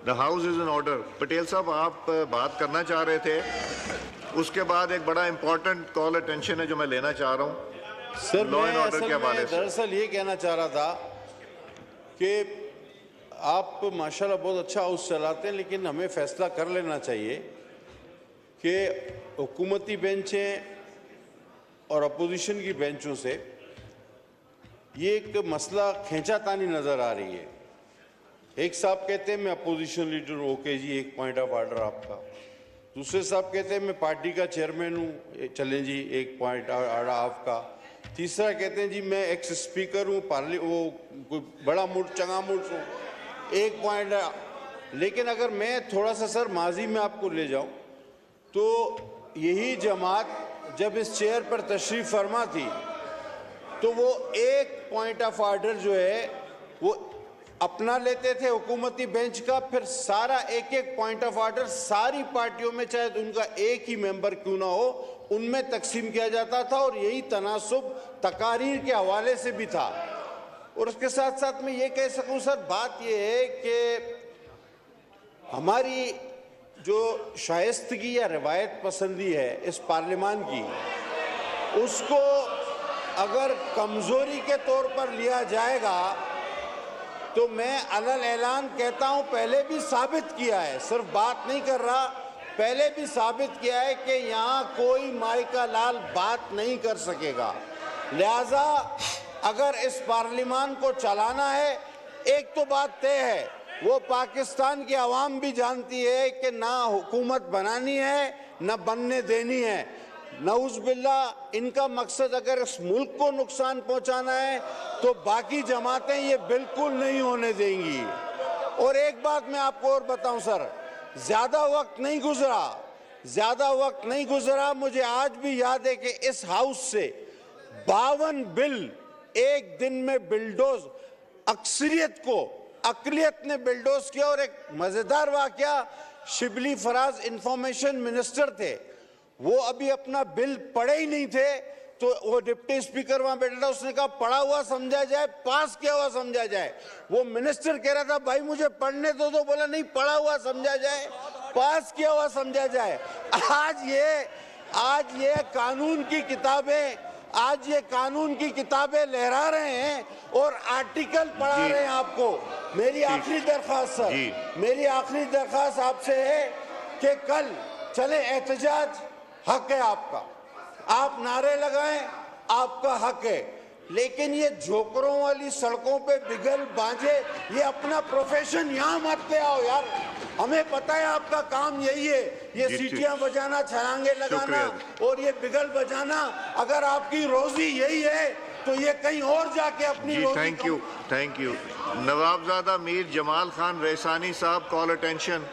The house is in order. Patel साहब, आप बात करना चाह रहे थे, उसके बाद एक बड़ा इंपॉर्टेंट कॉल अटेंशन है जो मैं लेना चाह रहा हूँ सर। लॉ एंड मैं ऑर्डर के हवाले से। दरअसल ये कहना चाह रहा था कि आप माशाल्लाह बहुत अच्छा हाउस चलाते हैं, लेकिन हमें फैसला कर लेना चाहिए कि हुकूमती बेंचें और अपोजिशन की बेंचों से ये एक मसला खींचातानी नज़र आ रही है। एक साहब कहते हैं मैं अपोजिशन लीडर हूँ, ओके जी, एक पॉइंट ऑफ ऑर्डर आपका। दूसरे साहब कहते हैं मैं पार्टी का चेयरमैन हूँ, चलें जी, एक पॉइंट ऑर्डर आपका। तीसरा कहते हैं जी मैं एक्स स्पीकर हूँ, वो कोई बड़ा मुल्क चंगा मुल्क हूँ, एक पॉइंट। लेकिन अगर मैं थोड़ा सा सर माजी में आपको ले जाऊँ तो यही जमात जब इस चेयर पर तशरीफ फरमा थी तो वो एक पॉइंट ऑफ ऑर्डर जो है वो अपना लेते थे हुकूमती बेंच का, फिर सारा एक एक पॉइंट ऑफ ऑर्डर सारी पार्टियों में, चाहे उनका एक ही मेंबर क्यों ना हो, उनमें तकसीम किया जाता था। और यही तनासुब तकारीर के हवाले से भी था। और उसके साथ साथ मैं ये कह सकूं सर, बात ये है कि हमारी जो शाइस्तगी या रवायत पसंदी है इस पार्लियामान की, उसको अगर कमज़ोरी के तौर पर लिया जाएगा तो मैं अलल ऐलान कहता हूं, पहले भी साबित किया है, सिर्फ बात नहीं कर रहा, पहले भी साबित किया है कि यहाँ कोई माई का लाल बात नहीं कर सकेगा। लिहाजा अगर इस पार्लियामान को चलाना है, एक तो बात तय है, वो पाकिस्तान की आवाम भी जानती है कि ना हुकूमत बनानी है ना बनने देनी है। नऊज़ बिल्लाह, इनका मकसद अगर इस मुल्क को नुकसान पहुंचाना है तो बाकी जमातें ये बिल्कुल नहीं होने देंगी। और एक बात मैं आपको और बताऊं सर, ज़्यादा वक्त नहीं गुजरा, मुझे आज भी याद है कि इस हाउस से 52 बिल एक दिन में बिल्डोज, अक्लियत ने बिल्डोज किया। और एक मज़ेदार वाकया, शिबली फराज इंफॉर्मेशन मिनिस्टर थे, वो अभी अपना बिल पढ़े ही नहीं थे तो वो डिप्टी स्पीकर वहां बैठा था, उसने कहा पढ़ा हुआ समझा जाए, पास किया हुआ समझा जाए। वो मिनिस्टर कह रहा था भाई मुझे पढ़ने दो, तो बोला नहीं, पढ़ा हुआ समझा जाए, पास किया हुआ समझा जाए। आज ये कानून की किताबें लहरा रहे हैं और आर्टिकल पढ़ा रहे हैं आपको। मेरी आखिरी दरख्वास्त आपसे है कि कल चले, एहतजाज हक है आपका, आप नारे लगाएं, आपका हक है, लेकिन ये झोंकरों वाली सड़कों पे बिगल बांझे, ये अपना प्रोफेशन यहाँ मत ले आओ यार। हमें पता है आपका काम यही है, ये सीटियां बजाना, छलांगे लगाना और ये बिगल बजाना। अगर आपकी रोजी यही है तो ये कहीं और जाके अपनी रोजी। Thank you. नवाबजादा मीर जमाल खान रैसानी साहब, कॉल अटेंशन।